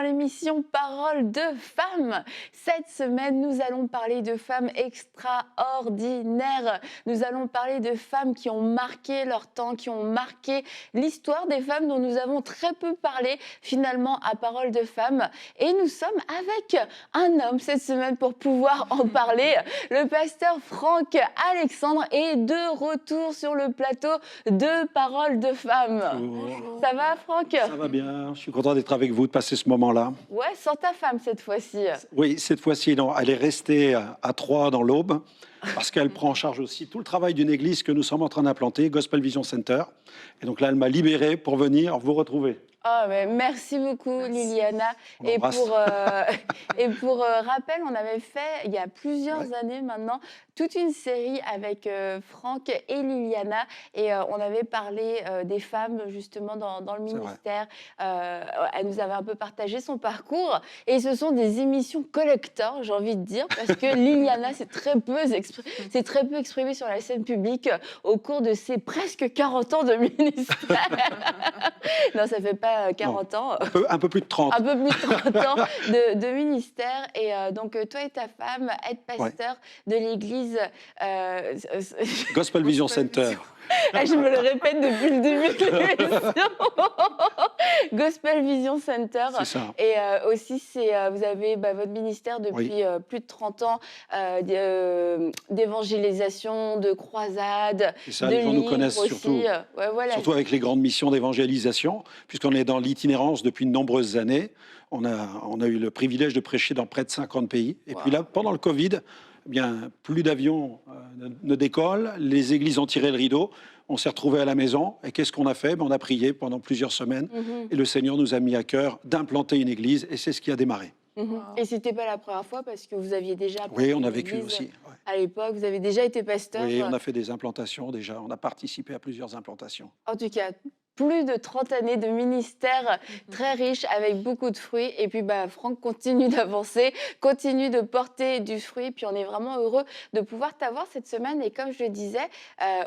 l'émission Parole de femmes. Cette semaine, nous allons parler de femmes extraordinaires. Nous allons parler de femmes qui ont marqué leur temps, qui ont marqué l'histoire des femmes dont nous avons très peu parlé finalement à Parole de femmes. Et nous sommes avec un homme cette semaine pour pouvoir en parler. Le pasteur Franck Alexandre est de retour sur le plateau de Parole de femmes. Bonjour. Ça va, Franck? Ça va bien, je suis content d'être avec vous, de passer ce moment-là. Ouais, sans ta femme cette fois-ci. Oui, cette fois-ci, non, elle est restée à Troyes dans l'Aube, parce qu'elle prend en charge aussi tout le travail d'une église que nous sommes en train d'implanter, Gospel Vision Center. Et donc là, elle m'a libéré pour venir vous retrouver. Oh, mais merci beaucoup, Liliana. Et pour rappel, on avait fait, il y a plusieurs années maintenant, toute une série avec Franck et Liliana. Et on avait parlé des femmes, justement, dans le ministère. Elle nous avait un peu partagé son parcours. Et ce sont des émissions collector, j'ai envie de dire, parce que Liliana s'est très peu exprimée sur la scène publique au cours de ses presque 40 ans de ministère. Non, ça fait pas 40 ans. Un peu plus de 30. Un peu plus de 30 ans de ministère. Et donc, toi et ta femme êtes pasteur de l'église... Gospel Vision Center. Je me le répète depuis le début de l'émission. Gospel Vision Center. C'est ça. Et aussi, vous avez votre ministère depuis plus de 30 ans d'évangélisation, de croisade, C'est ça, de les gens nous livres connaissent aussi. surtout, surtout avec les grandes missions d'évangélisation, puisqu'on est dans l'itinérance depuis de nombreuses années. On a eu le privilège de prêcher dans près de 50 pays. Et puis là, pendant le Covid, eh bien, plus d'avions ne décollent, les églises ont tiré le rideau, on s'est retrouvés à la maison. Et qu'est-ce qu'on a fait? On a prié pendant plusieurs semaines. Et le Seigneur nous a mis à cœur d'implanter une église. Et c'est ce qui a démarré. Et c'était pas la première fois parce que vous aviez déjà... Oui, on a vécu aussi. À l'époque, vous avez déjà été pasteur. Oui, on a fait des implantations déjà. On a participé à plusieurs implantations. En tout cas, plus de 30 années de ministère très riche avec beaucoup de fruits. Et puis, Franck continue d'avancer, continue de porter du fruit. Puis, on est vraiment heureux de pouvoir t'avoir cette semaine. Et comme je le disais,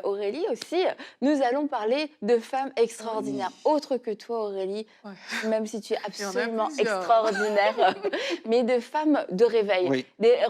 Aurélie aussi, nous allons parler de femmes extraordinaires. Autres que toi, Aurélie, même si tu es absolument extraordinaire, mais de femmes de réveil.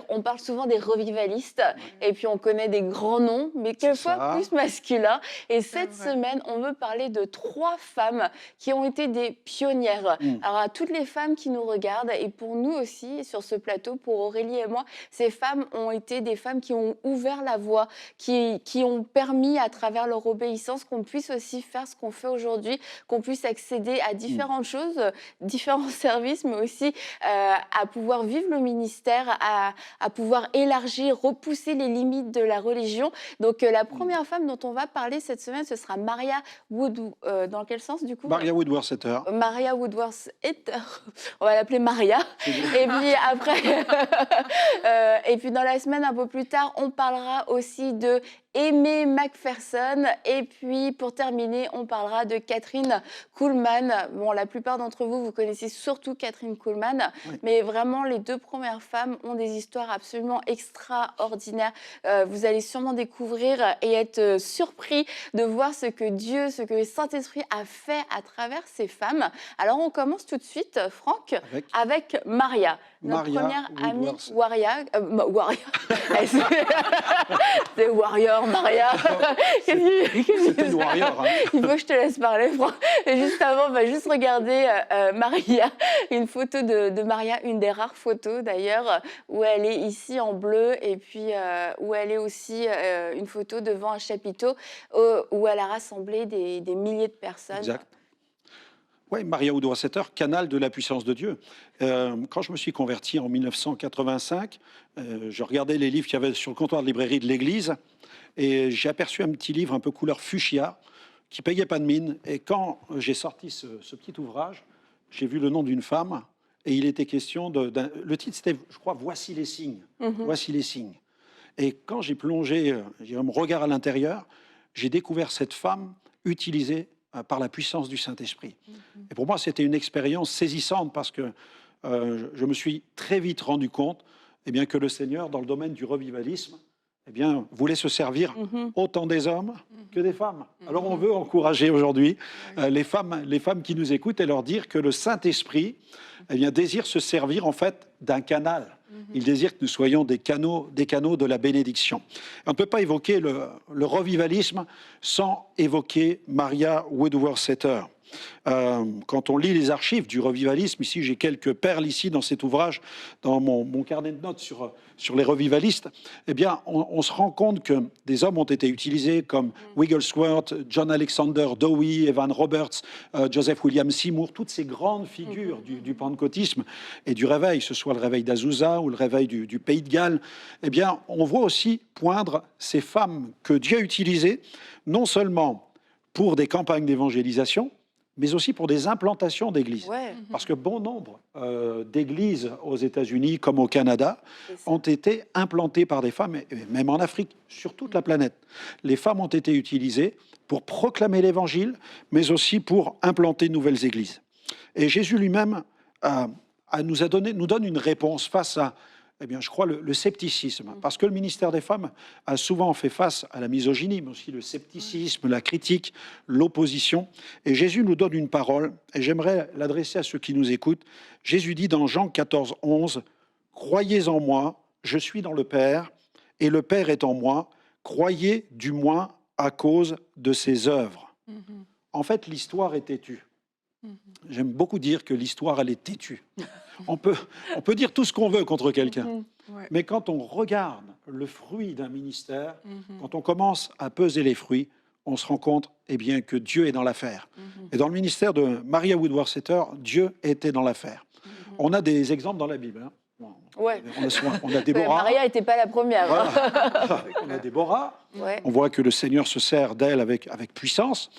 On parle souvent des revivalistes. Et puis, on connaît des grands noms, mais quelquefois plus masculins. Et cette semaine, on veut parler de 3 femmes qui ont été des pionnières. Alors, à toutes les femmes qui nous regardent, et pour nous aussi, sur ce plateau, pour Aurélie et moi, ces femmes ont été des femmes qui ont ouvert la voie, qui ont permis, à travers leur obéissance, qu'on puisse aussi faire ce qu'on fait aujourd'hui, qu'on puisse accéder à différentes choses, différents services, mais aussi à pouvoir vivre le ministère, à pouvoir élargir, repousser les limites de la religion. Donc, la première femme dont on va parler cette semaine, ce sera Maria Woodworth. Dans quel sens, du coup? Maria Woodworth-Setter. Maria Woodworth-Setter. On va l'appeler Maria. Et puis après, et puis dans la semaine un peu plus tard, on parlera aussi de Aimée McPherson. Et puis, pour terminer, on parlera de Kathryn Kuhlman. Bon, la plupart d'entre vous, vous connaissez surtout Kathryn Kuhlman. Mais vraiment, les 2 premières femmes ont des histoires absolument extraordinaires. Vous allez sûrement découvrir et être surpris de voir ce que Dieu, ce que le Saint-Esprit a fait à travers ces femmes. Alors, on commence tout de suite, Franck, avec Maria. Notre première amie, Waria. C'est Warrior, Maria. C'était une warrior. Il faut que je te laisse parler, Franck. Et juste avant, on va juste regarder Maria, une photo de Maria, une des rares photos d'ailleurs, où elle est ici en bleu, et puis où elle est aussi une photo devant un chapiteau où elle a rassemblé des milliers de personnes. Exact. Oui, Maria Woodworth-Setter, canal de la puissance de Dieu. Quand je me suis converti en 1985, je regardais les livres qu'il y avait sur le comptoir de librairie de l'église et j'ai aperçu un petit livre un peu couleur fuchsia qui payait pas de mine. Et quand j'ai sorti ce petit ouvrage, j'ai vu le nom d'une femme et il était question le titre c'était, je crois, Voici les signes. Voici les signes. Et quand j'ai plongé mon regard à l'intérieur, j'ai découvert cette femme utilisée par la puissance du Saint-Esprit. Et pour moi, c'était une expérience saisissante parce que je me suis très vite rendu compte que le Seigneur, dans le domaine du revivalisme, voulait se servir autant des hommes que des femmes. Alors on veut encourager aujourd'hui les femmes qui nous écoutent et leur dire que le Saint-Esprit désire se servir en fait d'un canal. Il désire que nous soyons des canaux de la bénédiction. On ne peut pas évoquer le revivalisme sans évoquer Maria Woodworth-Setter. Quand on lit les archives du revivalisme, ici j'ai quelques perles ici dans cet ouvrage, dans mon carnet de notes sur les revivalistes, eh bien on se rend compte que des hommes ont été utilisés comme Wigglesworth, John Alexander Dowie, Evan Roberts, Joseph William Seymour, toutes ces grandes figures du pentecôtisme et du réveil, que ce soit le réveil d'Azusa ou le réveil du Pays de Galles, eh bien on voit aussi poindre ces femmes que Dieu a utilisées, non seulement pour des campagnes d'évangélisation, mais aussi pour des implantations d'églises. Ouais, Parce que bon nombre d'églises aux États-Unis comme au Canada c'est ça. ont été implantées par des femmes, et même en Afrique, sur toute la planète. Les femmes ont été utilisées pour proclamer l'Évangile, mais aussi pour implanter de nouvelles églises. Et Jésus lui-même nous donne une réponse face à, eh bien, je crois, le scepticisme. Parce que le ministère des femmes a souvent fait face à la misogynie, mais aussi le scepticisme, la critique, l'opposition. Et Jésus nous donne une parole, et j'aimerais l'adresser à ceux qui nous écoutent. Jésus dit dans Jean 14, 11, « Croyez en moi, je suis dans le Père, et le Père est en moi. Croyez du moins à cause de ses œuvres. » En fait, l'histoire est têtue. J'aime beaucoup dire que l'histoire, elle est têtue. On peut dire tout ce qu'on veut contre quelqu'un. Mais quand on regarde le fruit d'un ministère, quand on commence à peser les fruits, on se rend compte eh bien, que Dieu est dans l'affaire. Et dans le ministère de Maria Woodworth-Setter, Dieu était dans l'affaire. On a des exemples dans la Bible. Hein. Ouais. On a Déborah. Maria n'était pas la première. Voilà. On a Déborah. Ouais. On voit que le Seigneur se sert d'elle avec puissance.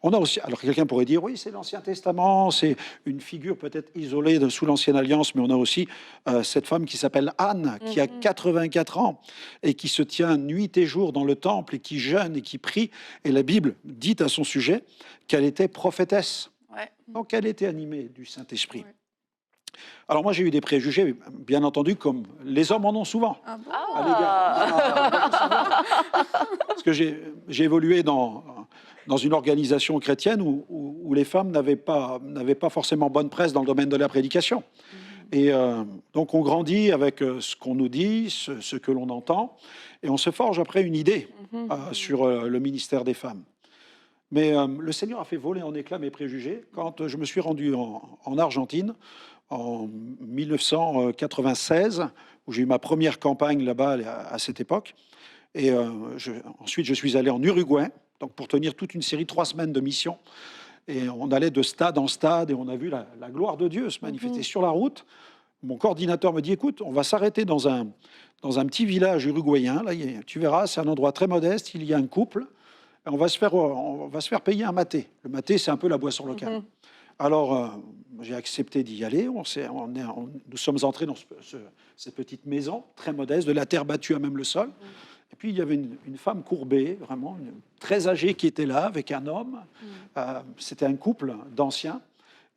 On a aussi, alors quelqu'un pourrait dire, oui, c'est l'Ancien Testament, c'est une figure peut-être isolée sous l'Ancienne Alliance, mais on a aussi cette femme qui s'appelle Anne, qui a 84 ans et qui se tient nuit et jour dans le temple et qui jeûne et qui prie. Et la Bible dit à son sujet qu'elle était prophétesse. Ouais. Donc elle était animée du Saint-Esprit. Ouais. Alors moi j'ai eu des préjugés, bien entendu, comme les hommes en ont souvent. Ah bon Parce que j'ai évolué dans une organisation chrétienne où les femmes n'avaient pas forcément bonne presse dans le domaine de la prédication. Et donc on grandit avec ce qu'on nous dit, ce que l'on entend, et on se forge après une idée sur le ministère des femmes. Mais le Seigneur a fait voler en éclats mes préjugés quand je me suis rendu en Argentine en 1996, où j'ai eu ma première campagne là-bas à cette époque. Et ensuite, je suis allé en Uruguay, donc pour tenir toute une série, 3 semaines de mission. Et on allait de stade en stade et on a vu la gloire de Dieu se manifester sur la route. Mon coordinateur me dit, écoute, on va s'arrêter dans un petit village uruguayen. Là, tu verras, c'est un endroit très modeste, il y a un couple. Et on va se faire payer un maté. Le maté, c'est un peu la boisson locale. Alors, j'ai accepté d'y aller. Nous sommes entrés dans cette petite maison, très modeste, de la terre battue à même le sol. Et puis, il y avait une femme courbée, vraiment, très âgée, qui était là, avec un homme. C'était un couple d'anciens.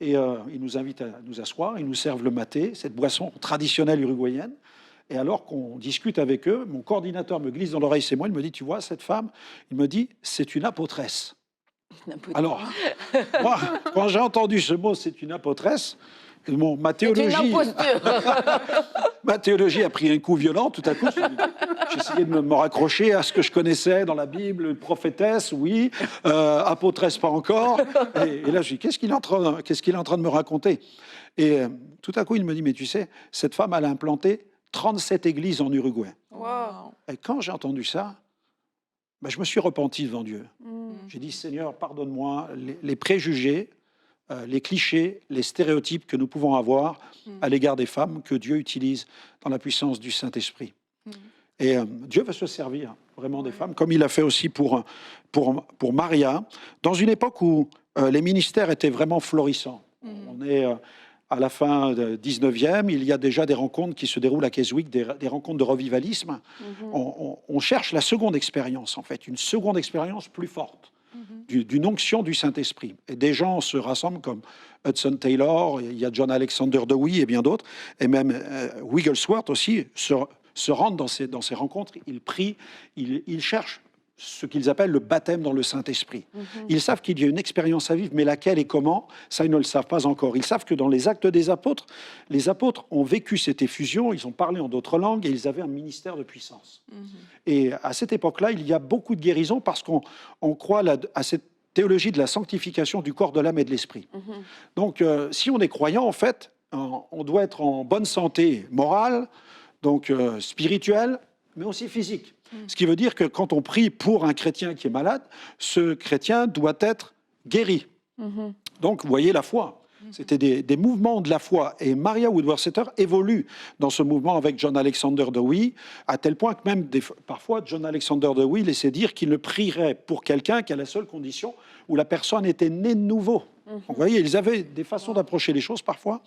Et ils nous invitent à nous asseoir, ils nous servent le maté, cette boisson traditionnelle uruguayenne. Et alors qu'on discute avec eux, mon coordinateur me glisse dans l'oreille, c'est moi, il me dit, tu vois, cette femme, il me dit, c'est une apotresse. Alors, moi, quand j'ai entendu ce mot, c'est une apotresse, ma théologie a pris un coup violent, tout à coup. J'ai essayé de me raccrocher à ce que je connaissais dans la Bible, prophétesse, oui, apotresse, pas encore. Et là, je dis, qu'est-ce qu'il est en train de me raconter? Et tout à coup, il me dit, mais tu sais, cette femme, elle a implanté 37 églises en Uruguay. Wow. Et quand j'ai entendu ça, ben, je me suis repenti devant Dieu. J'ai dit, Seigneur, pardonne-moi les préjugés, les clichés, les stéréotypes que nous pouvons avoir à l'égard des femmes que Dieu utilise dans la puissance du Saint-Esprit. Et Dieu veut se servir vraiment des femmes, comme il a fait aussi pour Maria, dans une époque où les ministères étaient vraiment florissants. On est à la fin du 19e, il y a déjà des rencontres qui se déroulent à Keswick, des rencontres de revivalisme. On cherche la seconde expérience, en fait, une seconde expérience plus forte, d'une onction du Saint-Esprit. Et des gens se rassemblent comme Hudson Taylor, il y a John Alexander Dowie et bien d'autres, et même Wigglesworth aussi se rendent dans ces rencontres, ils prient, ils cherchent ce qu'ils appellent le baptême dans le Saint-Esprit. Ils savent qu'il y a une expérience à vivre, mais laquelle et comment, ça, ils ne le savent pas encore. Ils savent que dans les actes des apôtres, les apôtres ont vécu cette effusion, ils ont parlé en d'autres langues et ils avaient un ministère de puissance. Et à cette époque-là, il y a beaucoup de guérisons parce qu'on croit à cette théologie de la sanctification du corps, de l'âme et de l'esprit. Donc, si on est croyant, en fait, on doit être en bonne santé morale, donc spirituelle, mais aussi physique. Ce qui veut dire que quand on prie pour un chrétien qui est malade, ce chrétien doit être guéri. Donc, vous voyez la foi. C'était des mouvements de la foi. Et Maria Woodworth-Etter évolue dans ce mouvement avec John Alexander Dowie, à tel point que même parfois John Alexander Dowie laissait dire qu'il ne prierait pour quelqu'un qu'à la seule condition où la personne était née de nouveau. Donc, vous voyez, ils avaient des façons d'approcher les choses parfois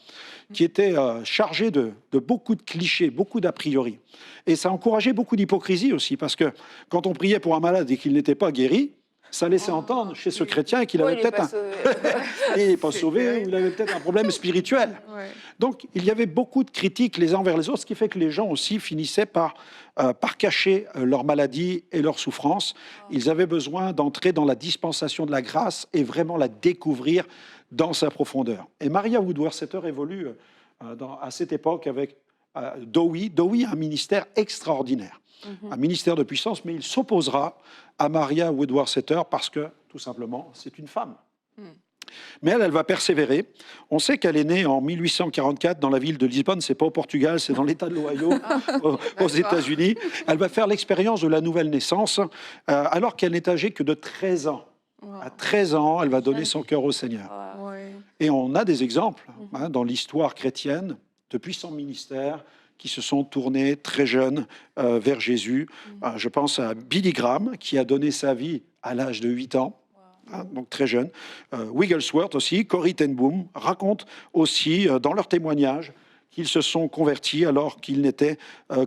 qui étaient chargées de beaucoup de clichés, beaucoup d'a priori. Et ça encourageait beaucoup d'hypocrisie aussi, parce que quand on priait pour un malade et qu'il n'était pas guéri, ça laissait entendre chez ce chrétien qu'il avait peut-être il n'est pas sauvé, ou il avait peut-être un problème spirituel. Donc, il y avait beaucoup de critiques les uns envers les autres, ce qui fait que les gens aussi finissaient par cacher leur maladie et leur souffrance. Ils avaient besoin d'entrer dans la dispensation de la grâce et vraiment la découvrir dans sa profondeur. Et Maria Woodworth-Etter évolue à cette époque avec Dowie. Dowie a un ministère extraordinaire, un ministère de puissance, mais il s'opposera à Maria Woodworth-Etter parce que, tout simplement, c'est une femme. Mais elle va persévérer. On sait qu'elle est née en 1844 dans la ville de Lisbonne, c'est pas au Portugal, c'est dans l'État de l'Ohio, aux États-Unis. Elle va faire l'expérience de la nouvelle naissance alors qu'elle n'est âgée que de 13 ans. À 13 ans, elle va donner son cœur au Seigneur. Et on a des exemples dans l'histoire chrétienne de puissants ministères qui se sont tournés très jeunes vers Jésus. Je pense à Billy Graham, qui a donné sa vie à l'âge de 8 ans. Donc très jeune. Wigglesworth aussi, Corrie ten Boom racontent aussi dans leurs témoignages qu'ils se sont convertis alors qu'ils n'étaient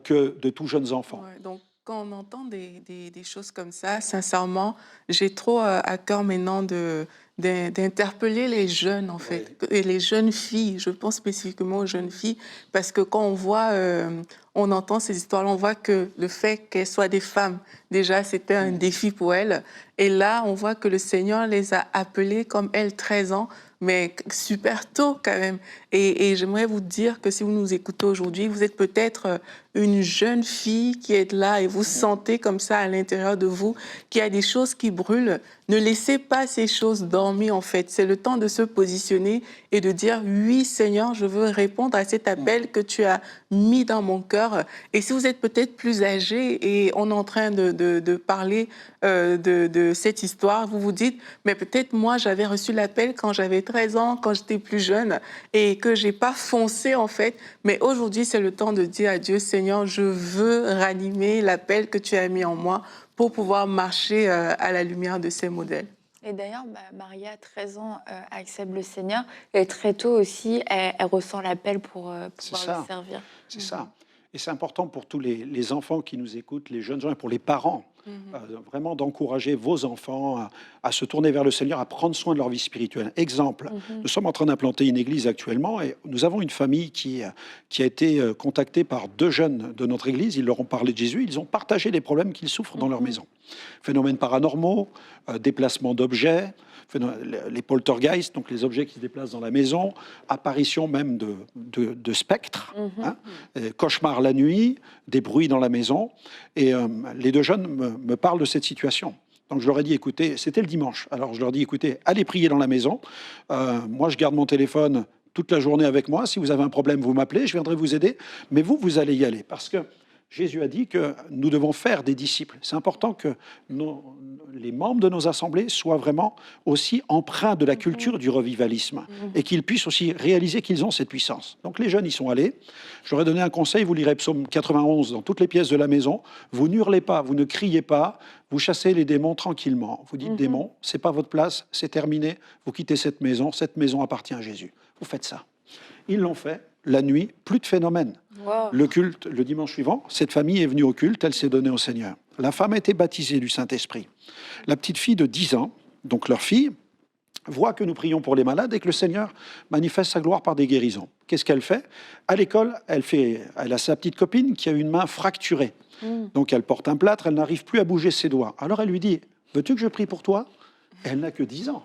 que de tout jeunes enfants. Donc quand on entend des choses comme ça, sincèrement, j'ai trop à cœur maintenant d'interpeller les jeunes, en fait, et les jeunes filles. Je pense spécifiquement aux jeunes filles, parce que quand on voit, on entend ces histoires-là, on voit que le fait qu'elles soient des femmes, déjà, c'était un défi pour elles. Et là, on voit que le Seigneur les a appelées, comme elles, 13 ans, mais super tôt quand même. Et j'aimerais vous dire que si vous nous écoutez aujourd'hui, vous êtes peut-être une jeune fille qui est là et vous sentez comme ça à l'intérieur de vous qu'il y a des choses qui brûlent. Ne laissez pas ces choses dormir, en fait. C'est le temps de se positionner et de dire « Oui, Seigneur, je veux répondre à cet appel que tu as mis dans mon cœur. » Et si vous êtes peut-être plus âgé et on est en train de parler de cette histoire, vous vous dites « Mais peut-être moi, j'avais reçu l'appel quand j'avais 13 ans, quand j'étais plus jeune, et que j'ai pas foncé, en fait. Mais aujourd'hui, c'est le temps de dire à Dieu « Seigneur, je veux ranimer l'appel que tu as mis en moi pour pouvoir marcher à la lumière de ces modèles. » Et d'ailleurs, Maria, 13 ans, accepte le Seigneur. Et très tôt aussi, elle ressent l'appel pour pouvoir le servir. C'est ça. Et c'est important pour tous les enfants qui nous écoutent, les jeunes gens, et pour les parents, vraiment d'encourager vos enfants à se tourner vers le Seigneur, à prendre soin de leur vie spirituelle. Exemple, nous sommes en train d'implanter une église actuellement et nous avons une famille qui a été contactée par 2 jeunes de notre église. Ils leur ont parlé de Jésus, ils ont partagé les problèmes qu'ils souffrent dans leur maison. Phénomènes paranormaux, déplacement d'objets, les poltergeists, donc les objets qui se déplacent dans la maison, apparition même de spectres, cauchemars la nuit, des bruits dans la maison. Et les 2 jeunes me parlent de cette situation. Donc je leur ai dit, écoutez, c'était le dimanche. Alors je leur ai dit, écoutez, allez prier dans la maison. Moi, je garde mon téléphone toute la journée avec moi. Si vous avez un problème, vous m'appelez, je viendrai vous aider. Mais vous allez y aller. Parce que Jésus a dit que nous devons faire des disciples. C'est important que les membres de nos assemblées soient vraiment aussi empreints de la culture du revivalisme et qu'ils puissent aussi réaliser qu'ils ont cette puissance. Donc les jeunes y sont allés. Je leur ai donné un conseil, vous lirez Psaume 91 dans toutes les pièces de la maison. Vous n'hurlez pas, vous ne criez pas, vous chassez les démons tranquillement. Vous dites, démons, c'est pas votre place, c'est terminé, vous quittez cette maison appartient à Jésus. Vous faites ça. Ils l'ont fait. La nuit, plus de phénomène. Wow. Le culte, le dimanche suivant, cette famille est venue au culte, elle s'est donnée au Seigneur. La femme a été baptisée du Saint-Esprit. La petite fille de 10 ans, donc leur fille, voit que nous prions pour les malades et que le Seigneur manifeste sa gloire par des guérisons. Qu'est-ce qu'elle fait? À l'école, elle a sa petite copine qui a une main fracturée. Donc elle porte un plâtre, elle n'arrive plus à bouger ses doigts. Alors elle lui dit, veux-tu que je prie pour toi? Elle n'a que 10 ans.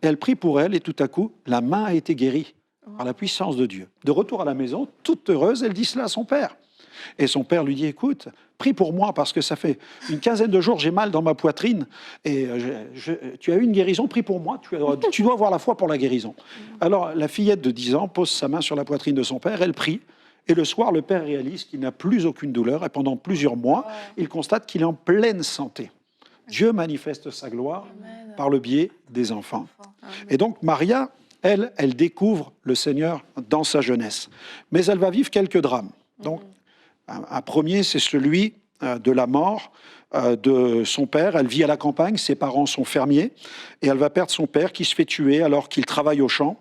Elle prie pour elle et tout à coup, la main a été guérie par la puissance de Dieu. De retour à la maison, toute heureuse, elle dit cela à son père. Et son père lui dit, écoute, prie pour moi parce que ça fait une quinzaine de jours, j'ai mal dans ma poitrine et tu as eu une guérison, prie pour moi, tu dois avoir la foi pour la guérison. Alors la fillette de 10 ans pose sa main sur la poitrine de son père, elle prie et le soir, le père réalise qu'il n'a plus aucune douleur et pendant plusieurs mois, il constate qu'il est en pleine santé. Dieu manifeste sa gloire par le biais des enfants. Et donc Maria, elle découvre le Seigneur dans sa jeunesse. Mais elle va vivre quelques drames. Donc, un premier, c'est celui de la mort de son père. Elle vit à la campagne, ses parents sont fermiers, et elle va perdre son père qui se fait tuer alors qu'il travaille au champ.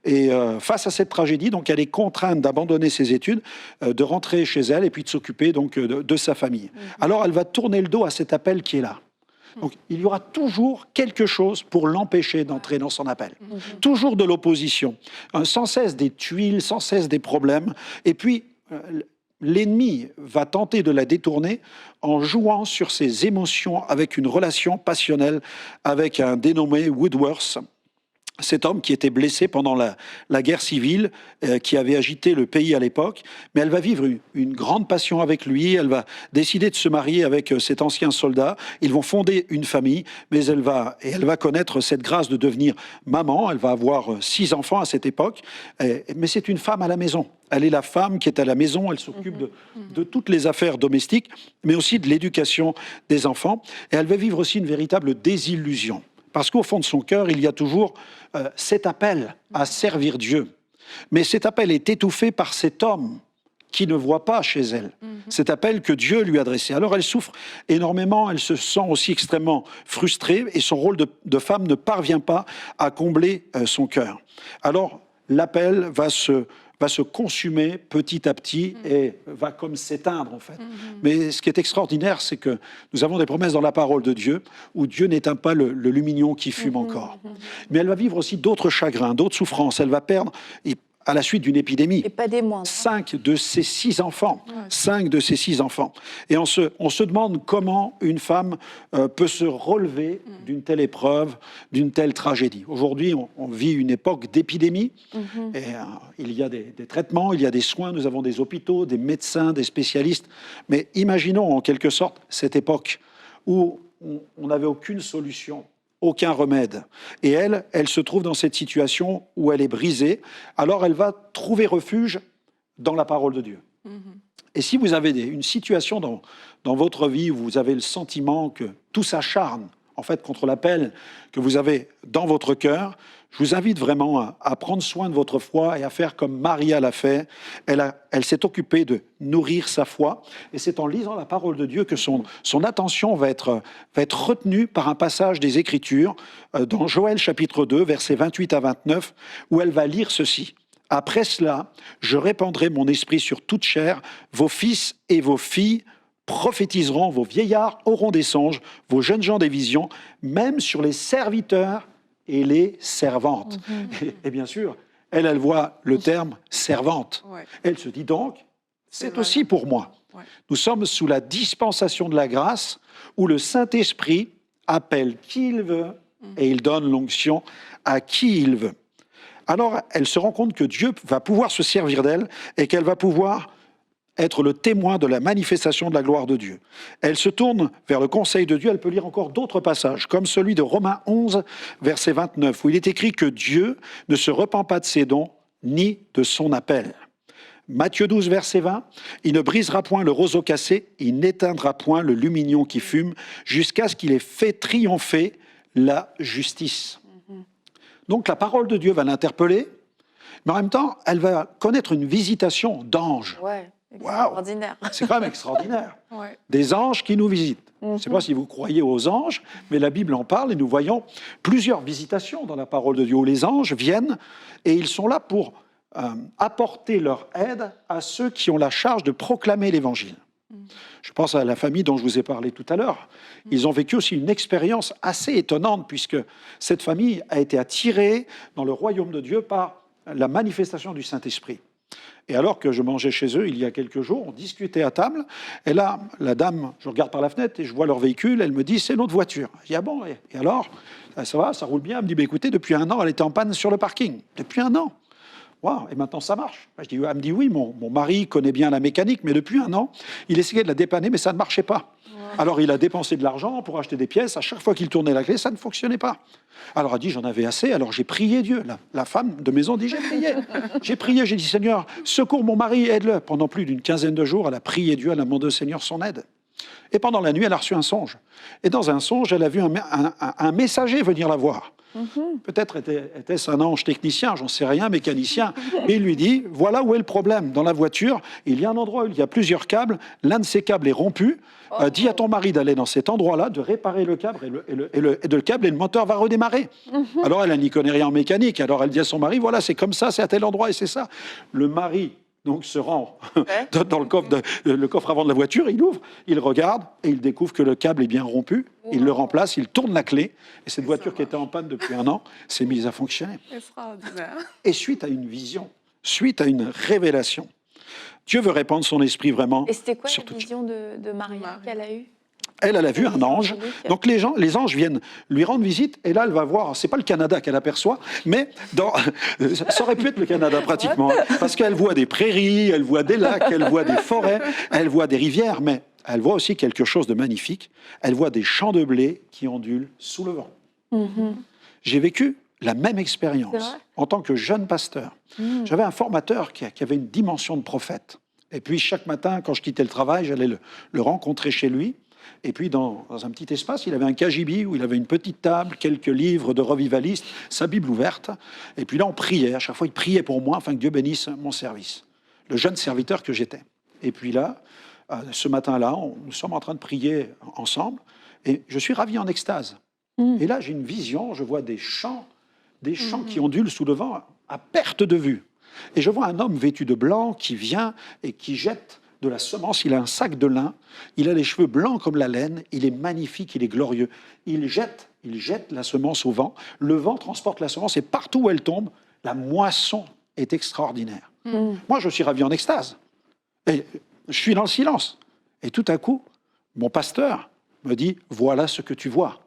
Et face à cette tragédie, donc, elle est contrainte d'abandonner ses études, de rentrer chez elle et puis de s'occuper donc de sa famille. Alors, elle va tourner le dos à cet appel qui est là. Donc, il y aura toujours quelque chose pour l'empêcher d'entrer dans son appel. Toujours de l'opposition. Sans cesse des tuiles, sans cesse des problèmes. Et puis, l'ennemi va tenter de la détourner en jouant sur ses émotions avec une relation passionnelle avec un dénommé Woodworth. Cet homme qui était blessé pendant la guerre civile, qui avait agité le pays à l'époque, mais elle va vivre une grande passion avec lui, elle va décider de se marier avec cet ancien soldat, ils vont fonder une famille, mais elle va connaître cette grâce de devenir maman, elle va avoir 6 enfants à cette époque, mais c'est une femme à la maison. Elle est la femme qui est à la maison, elle s'occupe de toutes les affaires domestiques, mais aussi de l'éducation des enfants, et elle va vivre aussi une véritable désillusion. Parce qu'au fond de son cœur, il y a toujours cet appel à servir Dieu. Mais cet appel est étouffé par cet homme qui ne voit pas chez elle. Cet appel que Dieu lui a adressé. Alors elle souffre énormément, elle se sent aussi extrêmement frustrée et son rôle de femme ne parvient pas à combler son cœur. Alors l'appel va se consumer petit à petit et va comme s'éteindre en fait. Mais ce qui est extraordinaire, c'est que nous avons des promesses dans la parole de Dieu où Dieu n'éteint pas le lumignon qui fume encore. Mais elle va vivre aussi d'autres chagrins, d'autres souffrances. Elle va perdre, à la suite d'une épidémie, Et pas des moindres. 5 de ses 6 enfants. 5 de ses 6 enfants. Et on se demande comment une femme peut se relever d'une telle épreuve, d'une telle tragédie. Aujourd'hui, on vit une époque d'épidémie. Et il y a des traitements, il y a des soins, nous avons des hôpitaux, des médecins, des spécialistes. Mais imaginons en quelque sorte cette époque où on n'avait aucune solution. Aucun remède. Et elle se trouve dans cette situation où elle est brisée. Alors elle va trouver refuge dans la parole de Dieu. Et si vous avez une situation dans votre vie où vous avez le sentiment que tout s'acharne en fait contre l'appel que vous avez dans votre cœur, je vous invite vraiment à prendre soin de votre foi et à faire comme Maria l'a fait. Elle s'est occupée de nourrir sa foi. Et c'est en lisant la parole de Dieu que son attention va être retenue par un passage des Écritures dans Joël chapitre 2, versets 28 à 29, où elle va lire ceci. « Après cela, je répandrai mon esprit sur toute chair, vos fils et vos filles prophétiseront, vos vieillards auront des songes, vos jeunes gens des visions, même sur les serviteurs et les servantes. » Et bien sûr, elle voit le terme « servante ». Elle se dit donc, c'est aussi pour moi. Nous sommes sous la dispensation de la grâce où le Saint-Esprit appelle qui il veut et il donne l'onction à qui il veut. Alors, elle se rend compte que Dieu va pouvoir se servir d'elle et qu'elle va pouvoir être le témoin de la manifestation de la gloire de Dieu. Elle se tourne vers le conseil de Dieu, elle peut lire encore d'autres passages, comme celui de Romains 11, verset 29, où il est écrit que Dieu ne se repent pas de ses dons, ni de son appel. Matthieu 12, verset 20, « Il ne brisera point le roseau cassé, il n'éteindra point le lumignon qui fume, jusqu'à ce qu'il ait fait triompher la justice. » Donc la parole de Dieu va l'interpeller, mais en même temps, elle va connaître une visitation d'anges. Ouais, Waouh, extraordinaire. c'est quand même extraordinaire. Des anges qui nous visitent. Je ne sais pas si vous croyez aux anges, mais la Bible en parle et nous voyons plusieurs visitations dans la parole de Dieu où les anges viennent et ils sont là pour apporter leur aide à ceux qui ont la charge de proclamer l'Évangile. Je pense à la famille dont je vous ai parlé tout à l'heure. Ils ont vécu aussi une expérience assez étonnante, puisque cette famille a été attirée dans le royaume de Dieu par la manifestation du Saint-Esprit. Et alors que je mangeais chez eux il y a quelques jours, on discutait à table, et là, la dame, je regarde par la fenêtre et je vois leur véhicule, elle me dit, c'est notre voiture. Je dis, ah bon, et alors, ça va, ça roule bien? Elle me dit, bah, écoutez, depuis un an, elle était en panne sur le parking. Depuis un an. Wow, et maintenant ça marche. Elle me dit, oui, mon mari connaît bien la mécanique, mais depuis un an, il essayait de la dépanner, mais ça ne marchait pas. Alors il a dépensé de l'argent pour acheter des pièces, à chaque fois qu'il tournait la clé, ça ne fonctionnait pas. Alors elle dit, j'en avais assez, alors j'ai prié Dieu. La femme de maison dit, j'ai prié. J'ai dit, Seigneur, secours mon mari, aide-le. Pendant plus d'une quinzaine de jours, elle a prié Dieu, elle a demandé au Seigneur son aide. Et pendant la nuit, elle a reçu un songe. Et dans un songe, elle a vu un messager venir la voir. Peut-être était-ce un ange technicien, j'en sais rien, mécanicien, mais il lui dit, voilà où est le problème. Dans la voiture, il y a un endroit où il y a plusieurs câbles, l'un de ces câbles est rompu, dis à ton mari d'aller dans cet endroit-là, de réparer le câble, et le moteur va redémarrer. Alors elle n'y connaît rien en mécanique, alors elle dit à son mari, voilà, c'est comme ça, c'est à tel endroit, et c'est ça. Le mari donc se rend dans le coffre avant de la voiture, il ouvre, il regarde et il découvre que le câble est bien rompu. Il le remplace, il tourne la clé et cette voiture qui était en panne depuis un an s'est mise à fonctionner. Extraordinaire. Et suite à une vision, suite à une révélation, Dieu veut répandre son esprit vraiment. Et c'était quoi sur la toute- vision de Maria qu'elle a eue? Elle a vu un ange. Angélique. Donc les anges viennent lui rendre visite et là elle va voir, c'est pas le Canada qu'elle aperçoit, mais ça aurait pu être le Canada pratiquement, hein, parce qu'elle voit des prairies, elle voit des lacs, elle voit des forêts, elle voit des rivières, mais elle voit aussi quelque chose de magnifique, elle voit des champs de blé qui ondulent sous le vent. J'ai vécu la même C'est expérience vrai en tant que jeune pasteur. J'avais un formateur qui avait une dimension de prophète. Et puis chaque matin, quand je quittais le travail, j'allais le rencontrer chez lui. Et puis dans un petit espace, il avait un cagibi où il avait une petite table, quelques livres de revivalistes, sa Bible ouverte. Et puis là, on priait. À chaque fois, il priait pour moi afin que Dieu bénisse mon service, le jeune serviteur que j'étais. Et puis là, ce matin-là, nous sommes en train de prier ensemble. Et je suis ravi en extase. Et là, j'ai une vision, je vois des champs qui ondulent sous le vent à perte de vue. Et je vois un homme vêtu de blanc qui vient et qui jette de la semence. Il a un sac de lin, il a les cheveux blancs comme la laine, il est magnifique, il est glorieux. Il jette la semence au vent, le vent transporte la semence et partout où elle tombe, la moisson est extraordinaire. Moi, je suis ravi en extase. Et je suis dans le silence. Et tout à coup, mon pasteur me dit, voilà ce que tu vois.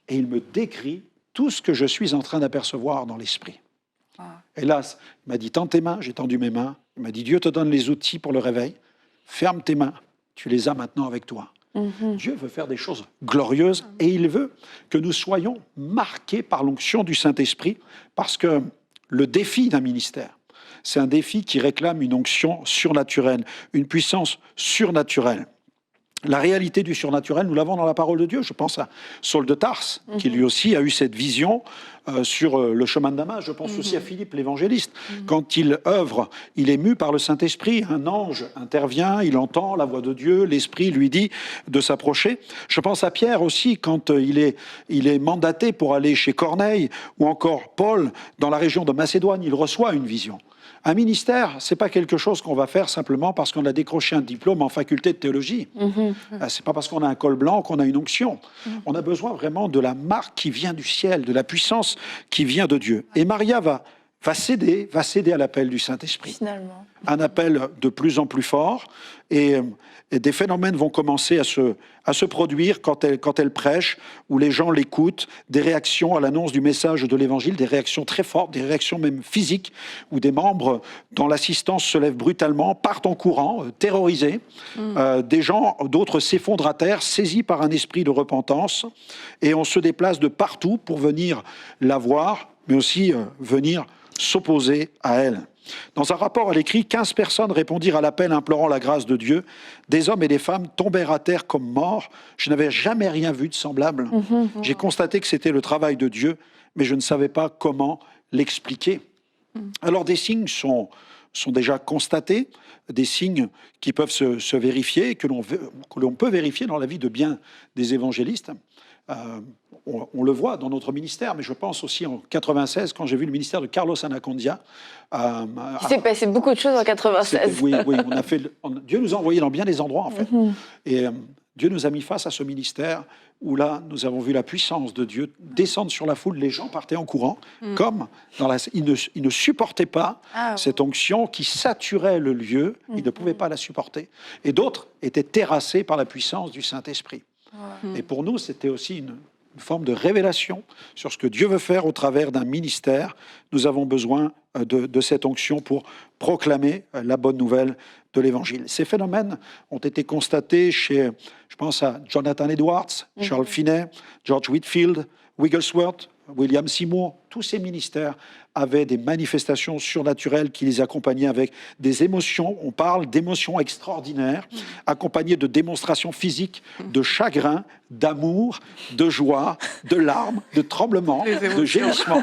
Et il me décrit tout ce que je suis en train d'apercevoir dans l'esprit. Hélas, il m'a dit, tends tes mains, j'ai tendu mes mains. Il m'a dit, Dieu te donne les outils pour le réveil. Ferme tes mains, tu les as maintenant avec toi. Dieu veut faire des choses glorieuses et il veut que nous soyons marqués par l'onction du Saint-Esprit parce que le défi d'un ministère, c'est un défi qui réclame une onction surnaturelle, une puissance surnaturelle. La réalité du surnaturel, nous l'avons dans la parole de Dieu. Je pense à Saul de Tarse, qui lui aussi a eu cette vision sur le chemin de Damas. Je pense aussi à Philippe l'évangéliste. Quand il œuvre, il est mu par le Saint-Esprit. Un ange intervient, il entend la voix de Dieu, l'Esprit lui dit de s'approcher. Je pense à Pierre aussi, quand il est mandaté pour aller chez Corneille, ou encore Paul, dans la région de Macédoine, il reçoit une vision. Un ministère, ce n'est pas quelque chose qu'on va faire simplement parce qu'on a décroché un diplôme en faculté de théologie. Ce n'est pas parce qu'on a un col blanc qu'on a une onction. On a besoin vraiment de la marque qui vient du ciel, de la puissance qui vient de Dieu. Et Maria va céder à l'appel du Saint-Esprit. Finalement. Un appel de plus en plus fort et des phénomènes vont commencer à se produire quand elle prêche, où les gens l'écoutent, des réactions à l'annonce du message de l'Évangile, des réactions très fortes, des réactions même physiques, où des membres dont l'assistance se lève brutalement, partent en courant, terrorisés. D'autres s'effondrent à terre, saisis par un esprit de repentance, et on se déplace de partout pour venir la voir, mais aussi venir s'opposer à elle. Dans un rapport, elle écrit « 15 personnes répondirent à l'appel implorant la grâce de Dieu. Des hommes et des femmes tombèrent à terre comme morts. Je n'avais jamais rien vu de semblable. J'ai constaté que c'était le travail de Dieu, mais je ne savais pas comment l'expliquer. » Alors des signes sont déjà constatés, des signes qui peuvent se vérifier, que l'on peut vérifier dans la vie de bien des évangélistes. On le voit dans notre ministère, mais je pense aussi en 96, quand j'ai vu le ministère de Carlos Anacondia. Il s'est passé beaucoup de choses en 96. Oui, Dieu nous a envoyés dans bien des endroits, en fait. Et Dieu nous a mis face à ce ministère où là, nous avons vu la puissance de Dieu descendre sur la foule. Les gens partaient en courant, comme ils ne supportaient pas cette onction qui saturait le lieu. Ils ne pouvaient pas la supporter. Et d'autres étaient terrassés par la puissance du Saint-Esprit. Et pour nous, c'était aussi une forme de révélation sur ce que Dieu veut faire au travers d'un ministère. Nous avons besoin de cette onction pour proclamer la bonne nouvelle de l'Évangile. Ces phénomènes ont été constatés chez, je pense à Jonathan Edwards, Charles Finney, George Whitefield, Wigglesworth, William Seymour. Tous ces ministères avaient des manifestations surnaturelles qui les accompagnaient avec des émotions. On parle d'émotions extraordinaires, accompagnées de démonstrations physiques, de chagrin, d'amour, de joie, de larmes, de tremblements, de gémissements.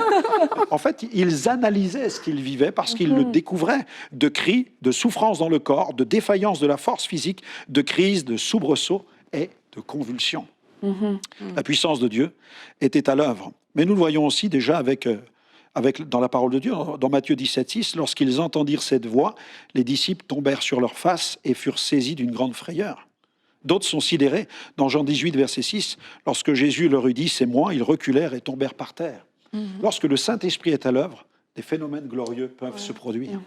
En fait, ils analysaient ce qu'ils vivaient parce qu'ils le découvraient. De cris, de souffrances dans le corps, de défaillance de la force physique, de crise, de soubresauts et de convulsions. La puissance de Dieu était à l'œuvre. Mais nous le voyons aussi déjà dans la parole de Dieu, dans Matthieu 17,6, lorsqu'ils entendirent cette voix, les disciples tombèrent sur leurs faces et furent saisis d'une grande frayeur. D'autres sont sidérés. Dans Jean 18, verset 6, lorsque Jésus leur eut dit « c'est moi », ils reculèrent et tombèrent par terre. Lorsque le Saint-Esprit est à l'œuvre, des phénomènes glorieux peuvent se produire.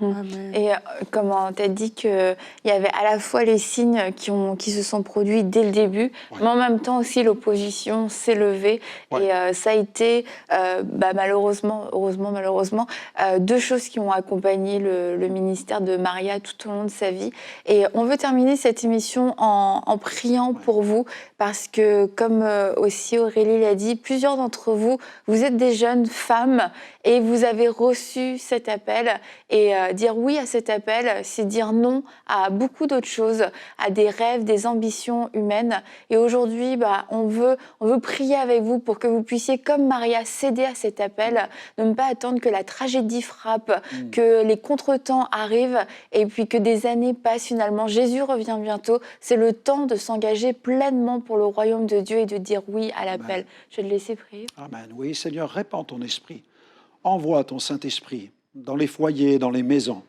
Et comment tu as dit qu'il y avait à la fois les signes qui se sont produits dès le début, mais en même temps aussi l'opposition s'est levée. Et ça a été, malheureusement, deux choses qui ont accompagné le ministère de Maria tout au long de sa vie. Et on veut terminer cette émission en priant pour vous, parce que comme aussi Aurélie l'a dit, plusieurs d'entre vous, vous êtes des jeunes femmes et vous avez reçu cet appel. Et dire oui à cet appel, c'est dire non à beaucoup d'autres choses, à des rêves, des ambitions humaines. Et aujourd'hui, on veut prier avec vous pour que vous puissiez, comme Maria, céder à cet appel, ne pas attendre que la tragédie frappe, que les contretemps arrivent et puis que des années passent finalement. Jésus revient bientôt. C'est le temps de s'engager pleinement pour le royaume de Dieu et de dire oui à l'appel. Je vais te laisser prier. Amen. Oui, Seigneur, répands ton esprit. Envoie ton Saint-Esprit dans les foyers, dans les maisons,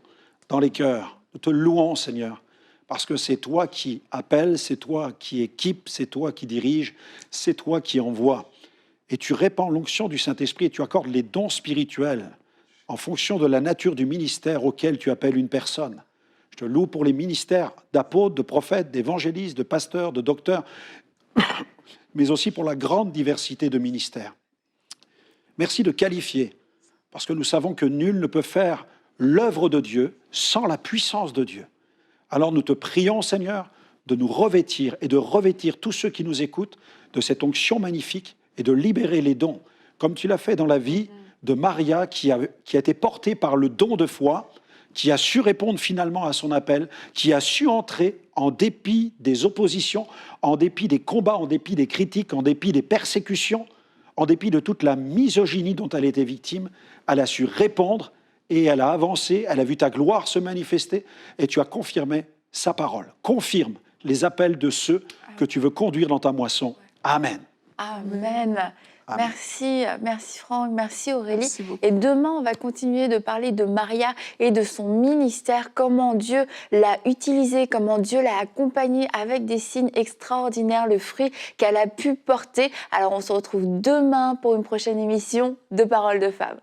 dans les cœurs. Nous te louons, Seigneur, parce que c'est toi qui appelles, c'est toi qui équipe, c'est toi qui dirige, c'est toi qui envoie. Et tu répands l'onction du Saint-Esprit et tu accordes les dons spirituels en fonction de la nature du ministère auquel tu appelles une personne. Je te loue pour les ministères d'apôtres, de prophètes, d'évangélistes, de pasteurs, de docteurs, mais aussi pour la grande diversité de ministères. Merci de qualifier, parce que nous savons que nul ne peut faire l'œuvre de Dieu sans la puissance de Dieu. Alors nous te prions, Seigneur, de nous revêtir et de revêtir tous ceux qui nous écoutent de cette onction magnifique et de libérer les dons, comme tu l'as fait dans la vie de Maria qui a été portée par le don de foi, qui a su répondre finalement à son appel, qui a su entrer en dépit des oppositions, en dépit des combats, en dépit des critiques, en dépit des persécutions, en dépit de toute la misogynie dont elle était victime. Elle a su répondre et elle a avancé, elle a vu ta gloire se manifester et tu as confirmé sa parole. Confirme les appels de ceux que tu veux conduire dans ta moisson. Amen. Amen. Amen. Merci Franck, merci Aurélie. Merci beaucoup. Et demain, on va continuer de parler de Maria et de son ministère, comment Dieu l'a utilisé, comment Dieu l'a accompagnée avec des signes extraordinaires, le fruit qu'elle a pu porter. Alors on se retrouve demain pour une prochaine émission de Paroles de Femmes.